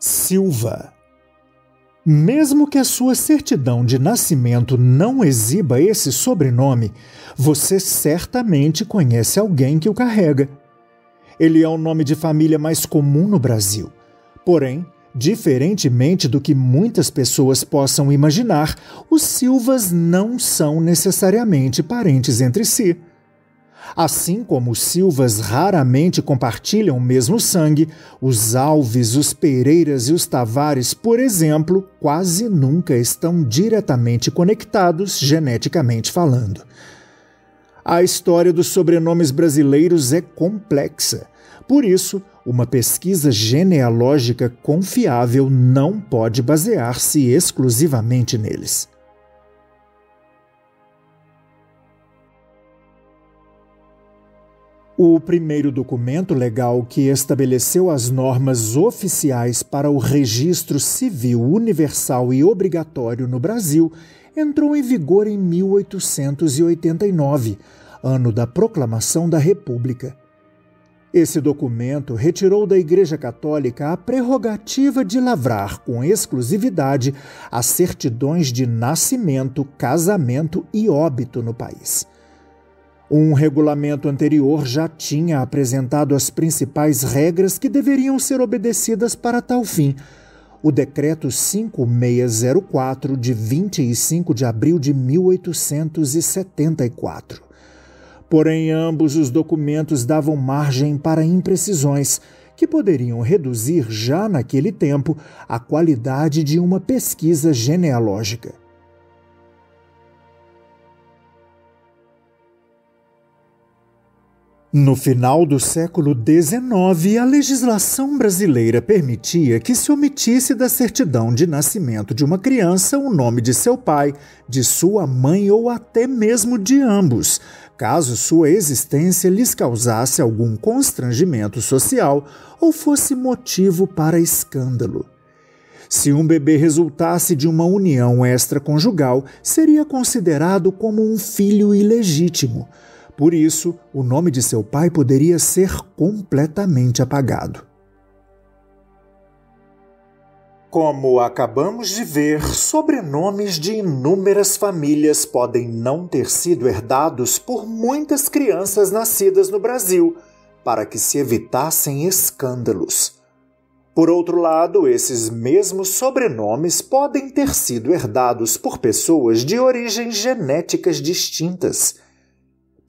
Silva. Mesmo que a sua certidão de nascimento não exiba esse sobrenome, você certamente conhece alguém que o carrega. Ele é o nome de família mais comum no Brasil. Porém, diferentemente do que muitas pessoas possam imaginar, os Silvas não são necessariamente parentes entre si. Assim como os Silvas raramente compartilham o mesmo sangue, os Alves, os Pereiras e os Tavares, por exemplo, quase nunca estão diretamente conectados geneticamente falando. A história dos sobrenomes brasileiros é complexa. Por isso, uma pesquisa genealógica confiável não pode basear-se exclusivamente neles. O primeiro documento legal que estabeleceu as normas oficiais para o registro civil universal e obrigatório no Brasil entrou em vigor em 1889, ano da proclamação da República. Esse documento retirou da Igreja Católica a prerrogativa de lavrar com exclusividade as certidões de nascimento, casamento e óbito no país. Um regulamento anterior já tinha apresentado as principais regras que deveriam ser obedecidas para tal fim, o Decreto 5604, de 25 de abril de 1874. Porém, ambos os documentos davam margem para imprecisões, que poderiam reduzir já naquele tempo a qualidade de uma pesquisa genealógica. No final do século XIX, a legislação brasileira permitia que se omitisse da certidão de nascimento de uma criança o nome de seu pai, de sua mãe ou até mesmo de ambos, caso sua existência lhes causasse algum constrangimento social ou fosse motivo para escândalo. Se um bebê resultasse de uma união extraconjugal, seria considerado como um filho ilegítimo. Por isso, o nome de seu pai poderia ser completamente apagado. Como acabamos de ver, sobrenomes de inúmeras famílias podem não ter sido herdados por muitas crianças nascidas no Brasil, para que se evitassem escândalos. Por outro lado, esses mesmos sobrenomes podem ter sido herdados por pessoas de origens genéticas distintas.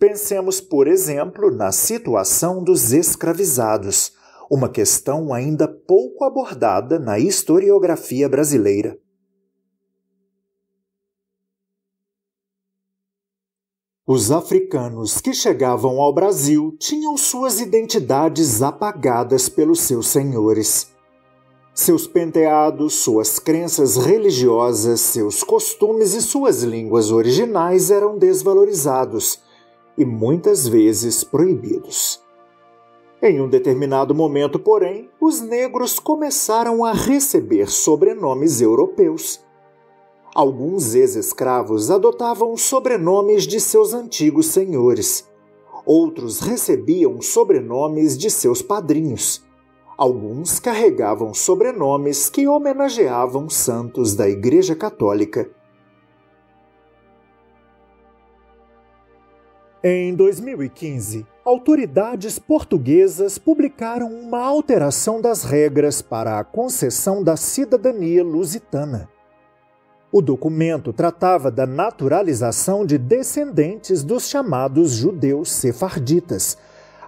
Pensemos, por exemplo, na situação dos escravizados, uma questão ainda pouco abordada na historiografia brasileira. Os africanos que chegavam ao Brasil tinham suas identidades apagadas pelos seus senhores. Seus penteados, suas crenças religiosas, seus costumes e suas línguas originais eram desvalorizados e muitas vezes proibidos. Em um determinado momento, porém, os negros começaram a receber sobrenomes europeus. Alguns ex-escravos adotavam os sobrenomes de seus antigos senhores. Outros recebiam sobrenomes de seus padrinhos. Alguns carregavam sobrenomes que homenageavam santos da Igreja Católica. Em 2015, autoridades portuguesas publicaram uma alteração das regras para a concessão da cidadania lusitana. O documento tratava da naturalização de descendentes dos chamados judeus sefarditas,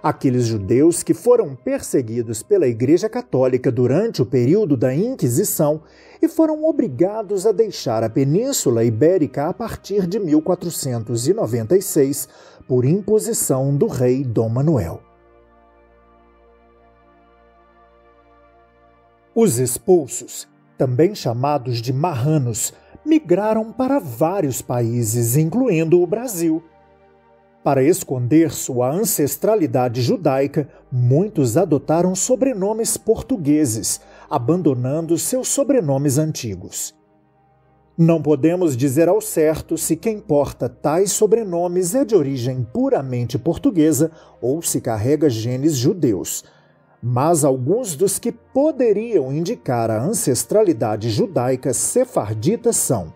aqueles judeus que foram perseguidos pela Igreja Católica durante o período da Inquisição e foram obrigados a deixar a Península Ibérica a partir de 1496, por imposição do rei Dom Manuel. Os expulsos, também chamados de marranos, migraram para vários países, incluindo o Brasil. Para esconder sua ancestralidade judaica, muitos adotaram sobrenomes portugueses, abandonando seus sobrenomes antigos. Não podemos dizer ao certo se quem porta tais sobrenomes é de origem puramente portuguesa ou se carrega genes judeus. mas alguns dos que poderiam indicar a ancestralidade judaica sefardita são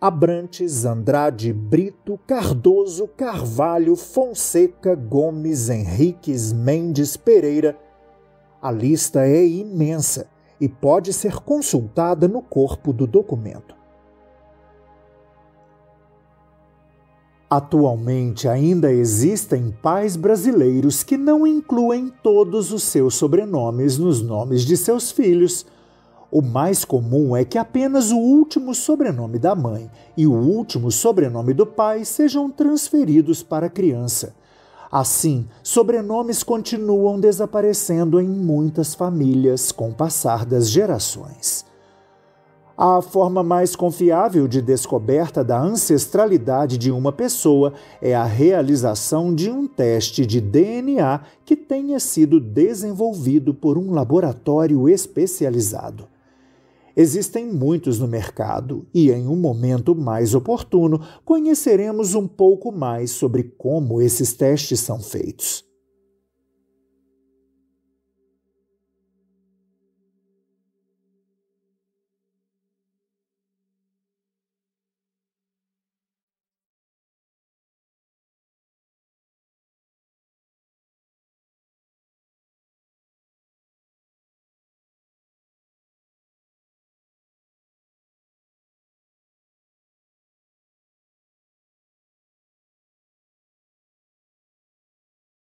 Abrantes, Andrade, Brito, Cardoso, Carvalho, Fonseca, Gomes, Henriques, Mendes, Pereira. A lista é imensa e pode ser consultada no corpo do documento. Atualmente ainda existem pais brasileiros que não incluem todos os seus sobrenomes nos nomes de seus filhos. O mais comum é que apenas o último sobrenome da mãe e o último sobrenome do pai sejam transferidos para a criança. Assim, sobrenomes continuam desaparecendo em muitas famílias com o passar das gerações. A forma mais confiável de descoberta da ancestralidade de uma pessoa é a realização de um teste de DNA que tenha sido desenvolvido por um laboratório especializado. Existem muitos no mercado e, em um momento mais oportuno, conheceremos um pouco mais sobre como esses testes são feitos.